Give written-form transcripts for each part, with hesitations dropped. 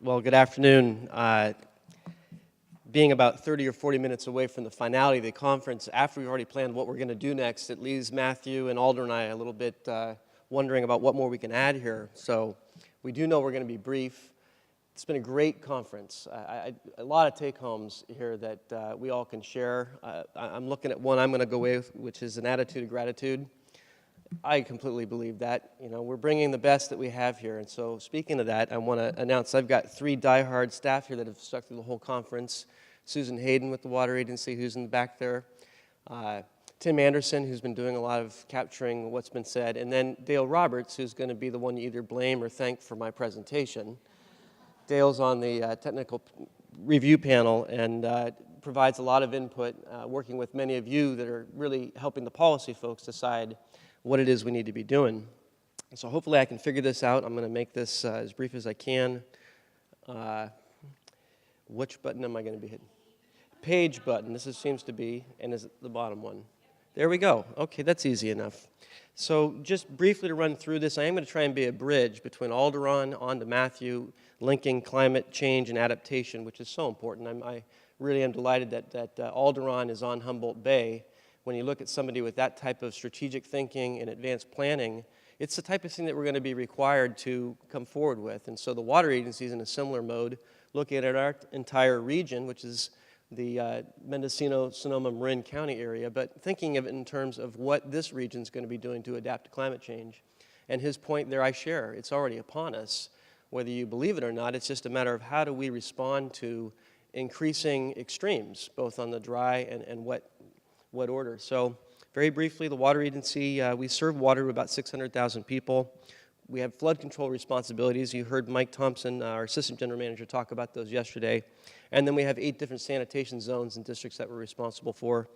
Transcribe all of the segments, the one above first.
Well, good afternoon. Being about 30 or 40 minutes away from the finality of the conference, after we've already planned what we're going to do next, it leaves Matthew and Alder and I a little bit wondering about what more we can add here. So we do know we're going to be brief. It's been a great conference. A lot of take-homes here that we all can share. I'm looking at one I'm going to go with, which is an attitude of gratitude. I completely believe that. You know, we're bringing the best that we have here. And so speaking of that, I want to announce I've got 3 diehard staff here that have stuck through the whole conference. Susan Hayden with the Water Agency, who's in the back there. Tim Anderson, who's been doing a lot of capturing what's been said. And then Dale Roberts, who's going to be the one you either blame or thank for my presentation. Dale's on the technical review panel and provides a lot of input, working with many of you that are really helping the policy folks decide what it is we need to be doing. So hopefully I can figure this out. I'm going to make this as brief as I can. Which button am I going to be hitting? Page button. This seems to be, and is it the bottom one? There we go. Okay, that's easy enough. So just briefly to run through this, I am going to try and be a bridge between Alderon on to Matthew, linking climate change and adaptation, which is so important. I really am delighted that Alderon is on Humboldt Bay. When you look at somebody with that type of strategic thinking and advanced planning, it's the type of thing that we're going to be required to come forward with. And so the water agency is in a similar mode, looking at our entire region, which is the Mendocino, Sonoma, Marin County area, but thinking of it in terms of what this region is going to be doing to adapt to climate change. And his point there I share. It's already upon us. Whether you believe it or not, it's just a matter of how do we respond to increasing extremes, both on the dry and wet order. So very briefly, the water agency, we serve water to about 600,000 people. We have flood control responsibilities. You heard Mike Thompson, our assistant general manager, talk about those yesterday. And then we have 8 different sanitation zones and districts that we're responsible for.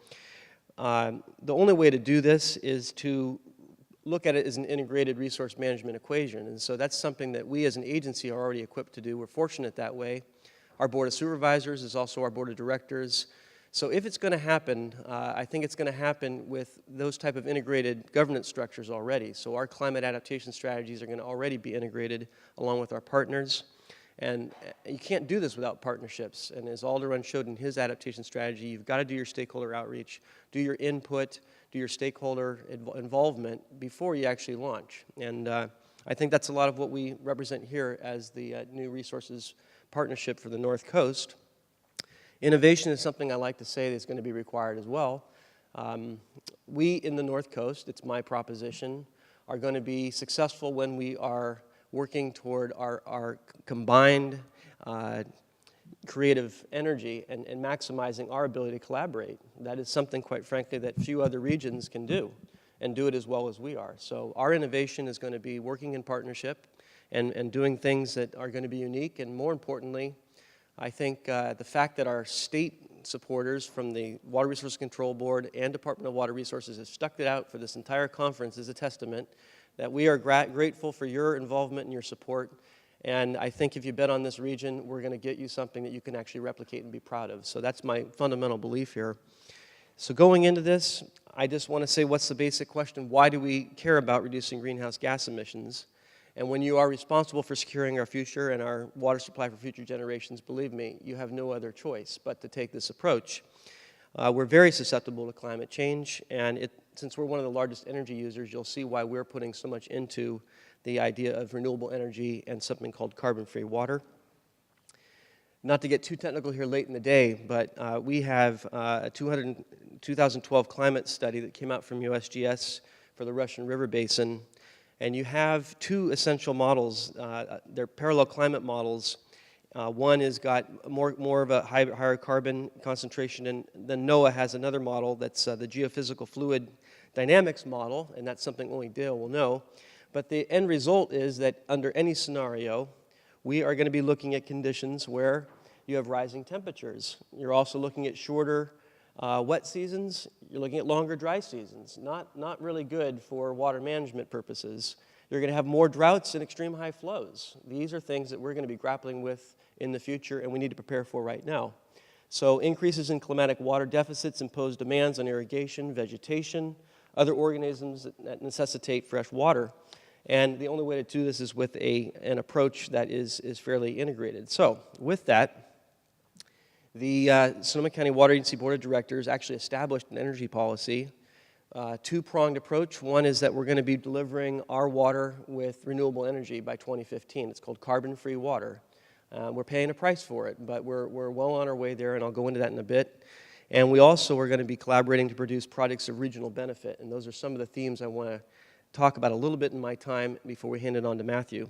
The only way to do this is to look at it as an integrated resource management equation. And so that's something that we as an agency are already equipped to do. We're fortunate that way. Our board of supervisors is also our board of directors. So if it's going to happen, I think it's going to happen with those type of integrated governance structures already. So our climate adaptation strategies are going to already be integrated along with our partners. And you can't do this without partnerships. And as Alderon showed in his adaptation strategy, you've got to do your stakeholder outreach, do your input, do your stakeholder involvement before you actually launch. And I think that's a lot of what we represent here as the New Resources Partnership for the North Coast. Innovation is something I like to say that's going to be required as well. We in the North Coast, it's my proposition, are going to be successful when we are working toward our combined creative energy and maximizing our ability to collaborate. That is something, quite frankly, that few other regions can do and do it as well as we are. So our innovation is going to be working in partnership and doing things that are going to be unique, and more importantly, I think the fact that our state supporters from the Water Resources Control Board and Department of Water Resources have stuck it out for this entire conference is a testament that we are grateful for your involvement and your support. And I think if you bet on this region, we're going to get you something that you can actually replicate and be proud of. So that's my fundamental belief here. So going into this, I just want to say, what's the basic question? Why do we care about reducing greenhouse gas emissions? And when you are responsible for securing our future and our water supply for future generations, believe me, you have no other choice but to take this approach. We're very susceptible to climate change, and since we're one of the largest energy users, you'll see why we're putting so much into the idea of renewable energy and something called carbon-free water. Not to get too technical here late in the day, but we have a 2012 climate study that came out from USGS for the Russian River Basin. And you have 2 essential models. They're parallel climate models. One has got more of a higher carbon concentration, and then NOAA has another model that's the geophysical fluid dynamics model, and that's something only Dale will know. But the end result is that under any scenario, we are going to be looking at conditions where you have rising temperatures. You're also looking at shorter wet seasons. You're looking at longer dry seasons. Not really good for water management purposes. You're going to have more droughts and extreme high flows. These are things that we're going to be grappling with in the future, and we need to prepare for right now. So increases in climatic water deficits impose demands on irrigation, vegetation, other organisms that necessitate fresh water. And the only way to do this is with an approach that is fairly integrated. So with that, the Sonoma County Water Agency Board of Directors actually established an energy policy, two-pronged approach. One is that we're going to be delivering our water with renewable energy by 2015. It's called carbon-free water. We're paying a price for it, but we're well on our way there, and I'll go into that in a bit. And we also are going to be collaborating to produce projects of regional benefit, and those are some of the themes I want to talk about a little bit in my time before we hand it on to Matthew.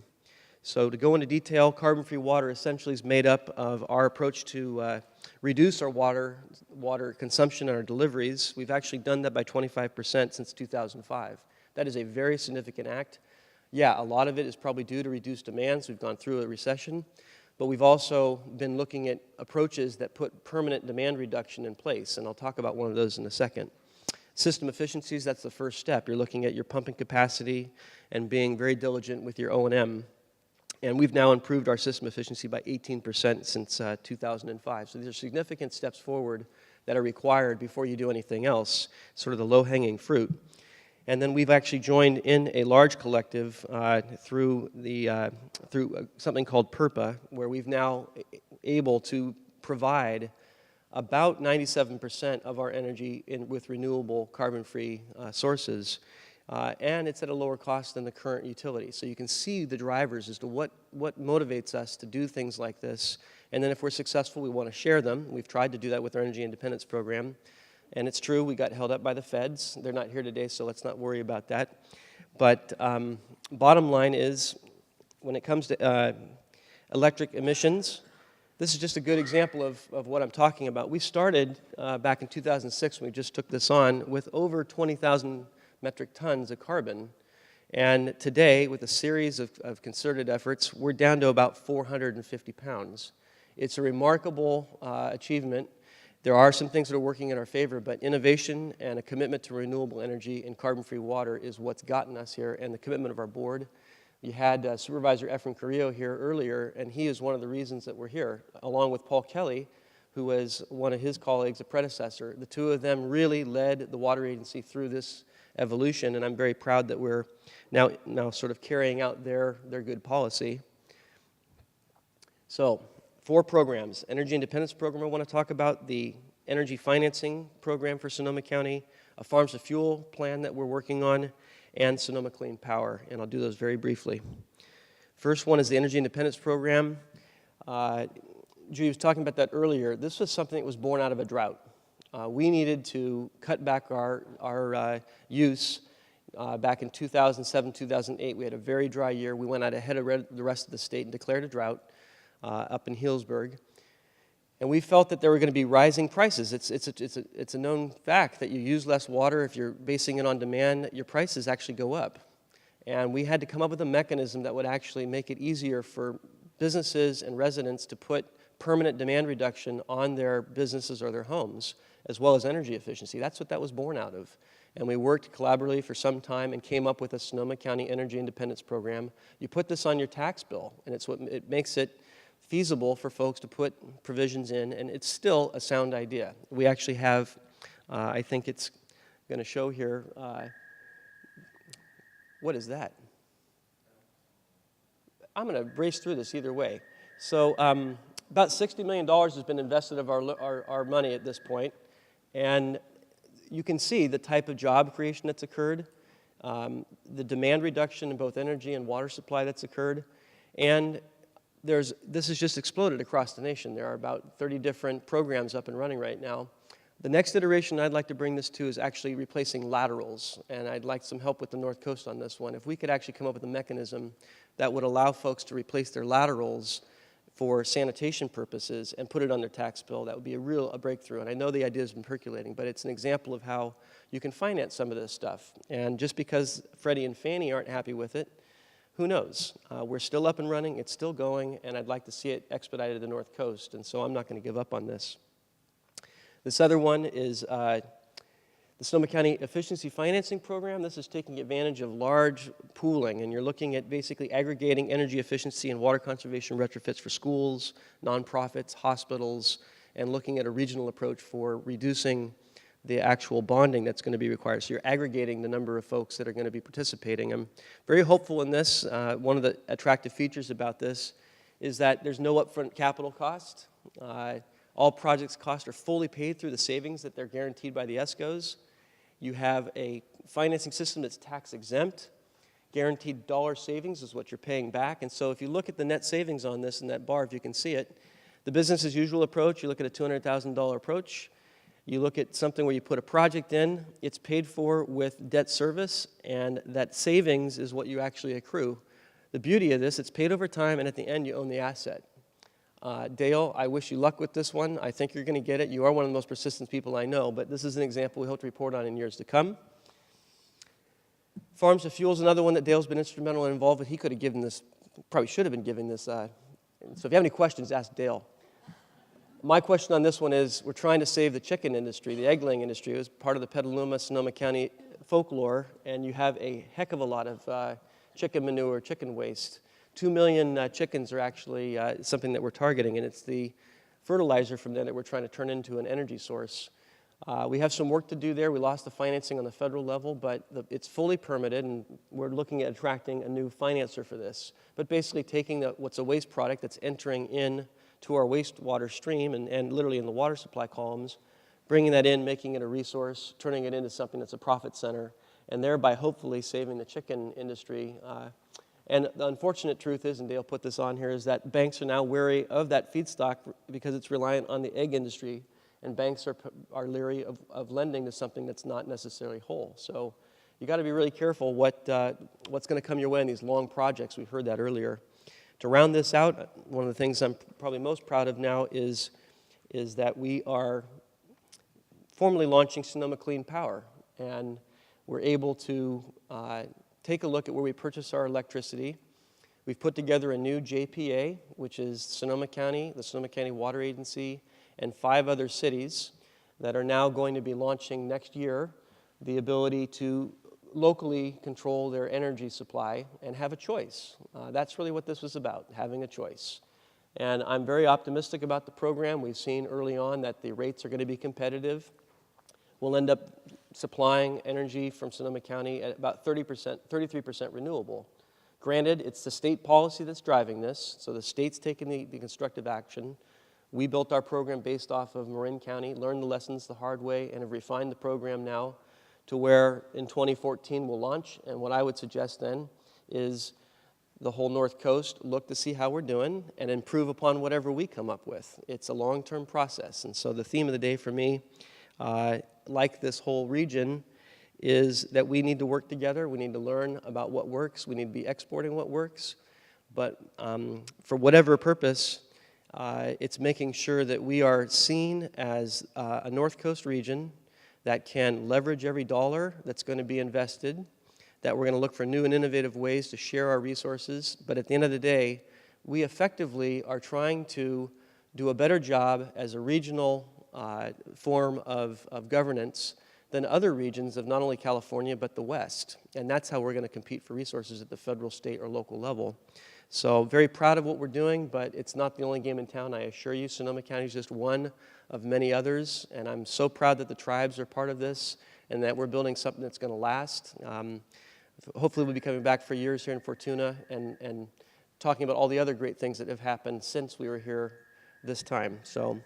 So to go into detail, carbon-free water essentially is made up of our approach to reduce our water consumption and our deliveries. We've actually done that by 25% since 2005. That is a very significant act. Yeah, a lot of it is probably due to reduced demands. We've gone through a recession. But we've also been looking at approaches that put permanent demand reduction in place, and I'll talk about one of those in a second. System efficiencies, that's the first step. You're looking at your pumping capacity and being very diligent with your O&M. And we've now improved our system efficiency by 18% since 2005. So these are significant steps forward that are required before you do anything else, sort of the low-hanging fruit. And then we've actually joined in a large collective through something called PERPA, where we've now able to provide about 97% of our energy with renewable carbon-free sources, and it's at a lower cost than the current utility. So you can see the drivers as to what motivates us to do things like this, and then if we're successful, we want to share them. We've tried to do that with our Energy Independence Program. And it's true, we got held up by the feds. They're not here today, so let's not worry about that. But bottom line is, when it comes to electric emissions, this is just a good example of what I'm talking about. We started back in 2006, when we just took this on, with over 20,000 metric tons of carbon. And today, with a series of concerted efforts, we're down to about 450 pounds. It's a remarkable achievement. There are some things that are working in our favor, but innovation and a commitment to renewable energy and carbon-free water is what's gotten us here, and the commitment of our board. You had Supervisor Efren Carrillo here earlier, and he is one of the reasons that we're here, along with Paul Kelly, who was one of his colleagues, a predecessor. The two of them really led the water agency through this evolution, and I'm very proud that we're now sort of carrying out their good policy. So, 4 programs. Energy Independence Program I want to talk about, the Energy Financing Program for Sonoma County, a Farms to Fuel plan that we're working on, and Sonoma Clean Power, and I'll do those very briefly. First one is the Energy Independence Program. Judy was talking about that earlier. This was something that was born out of a drought. We needed to cut back our use. Back in 2007, 2008, we had a very dry year. We went out ahead of the rest of the state and declared a drought. Up in Healdsburg, and we felt that there were going to be rising prices. It's a known fact that you use less water. If you're basing it on demand, your prices actually go up. And we had to come up with a mechanism that would actually make it easier for businesses and residents to put permanent demand reduction on their businesses or their homes, as well as energy efficiency. That's what that was born out of. And we worked collaboratively for some time and came up with a Sonoma County Energy Independence Program. You put this on your tax bill, and it makes it feasible for folks to put provisions in, and it's still a sound idea. We actually have, I think it's going to show here, what is that? I'm going to race through this either way. So about $60 million has been invested of our money at this point, and you can see the type of job creation that's occurred, the demand reduction in both energy and water supply that's occurred, and this has just exploded across the nation. There are about 30 different programs up and running right now. The next iteration I'd like to bring this to is actually replacing laterals, and I'd like some help with the North Coast on this one. If we could actually come up with a mechanism that would allow folks to replace their laterals for sanitation purposes and put it on their tax bill, that would be a breakthrough. And I know the idea has been percolating, but it's an example of how you can finance some of this stuff. And just because Freddie and Fannie aren't happy with it, who knows? We're still up and running, it's still going, and I'd like to see it expedited to the North Coast, and so I'm not going to give up on this. This other one is the Sonoma County Efficiency Financing Program. This is taking advantage of large pooling, and you're looking at basically aggregating energy efficiency and water conservation retrofits for schools, nonprofits, hospitals, and looking at a regional approach for reducing the actual bonding that's going to be required. So you're aggregating the number of folks that are going to be participating. I'm very hopeful in this. One of the attractive features about this is that there's no upfront capital cost. All projects' costs are fully paid through the savings that they're guaranteed by the ESCOs. You have a financing system that's tax exempt. Guaranteed dollar savings is what you're paying back. And so if you look at the net savings on this in that bar, if you can see it, the business as usual approach, you look at a $200,000 approach. You look at something where you put a project in, it's paid for with debt service, and that savings is what you actually accrue. The beauty of this, it's paid over time, and at the end you own the asset. Dale, I wish you luck with this one. I think you're going to get it. You are one of the most persistent people I know, but this is an example we hope to report on in years to come. Farms to Fuel is another one that Dale's been instrumental and involved with. He could have given this, probably should have been giving this. So if you have any questions, ask Dale. My question on this one is, we're trying to save the chicken industry, the egg-laying industry. It was part of the Petaluma, Sonoma County folklore, and you have a heck of a lot of chicken manure, chicken waste. 2 million chickens are actually something that we're targeting, and it's the fertilizer from there that we're trying to turn into an energy source. We have some work to do there. We lost the financing on the federal level, but it's fully permitted, and we're looking at attracting a new financer for this. But basically taking what's a waste product that's entering in to our wastewater stream and literally in the water supply columns, bringing that in, making it a resource, turning it into something that's a profit center, and thereby hopefully saving the chicken industry. And the unfortunate truth is, and Dale put this on here, is that banks are now wary of that feedstock because it's reliant on the egg industry, and banks are leery of lending to something that's not necessarily whole. So you got to be really careful what's going to come your way in these long projects. We've heard that earlier. To round this out, one of the things I'm probably most proud of now is that we are formally launching Sonoma Clean Power, and we're able to take a look at where we purchase our electricity. We've put together a new JPA, which is Sonoma County, the Sonoma County Water Agency, and 5 other cities that are now going to be launching next year the ability to locally control their energy supply and have a choice. That's really what this was about, having a choice. And I'm very optimistic about the program. We've seen early on that the rates are going to be competitive. We'll end up supplying energy from Sonoma County at about 33% renewable. Granted, it's the state policy that's driving this, so the state's taking the constructive action. We built our program based off of Marin County, learned the lessons the hard way, and have refined the program now to where in 2014 we'll launch. And what I would suggest then is the whole North Coast look to see how we're doing and improve upon whatever we come up with. It's a long-term process. And so the theme of the day for me, like this whole region, is that we need to work together. We need to learn about what works. We need to be exporting what works. But for whatever purpose, it's making sure that we are seen as a North Coast region that can leverage every dollar that's going to be invested, that we're going to look for new and innovative ways to share our resources. But at the end of the day, we effectively are trying to do a better job as a regional form of governance than other regions of not only California, but the West. And that's how we're going to compete for resources at the federal, state, or local level. So very proud of what we're doing, but it's not the only game in town, I assure you. Sonoma County is just one of many others, and I'm so proud that the tribes are part of this and that we're building something that's going to last. Hopefully we'll be coming back for years here in Fortuna and talking about all the other great things that have happened since we were here this time. So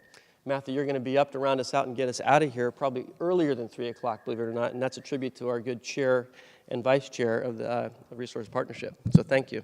Matthew, you're going to be up to round us out and get us out of here probably earlier than 3 o'clock, believe it or not, and that's a tribute to our good chair and vice chair of the Resource Partnership. So thank you.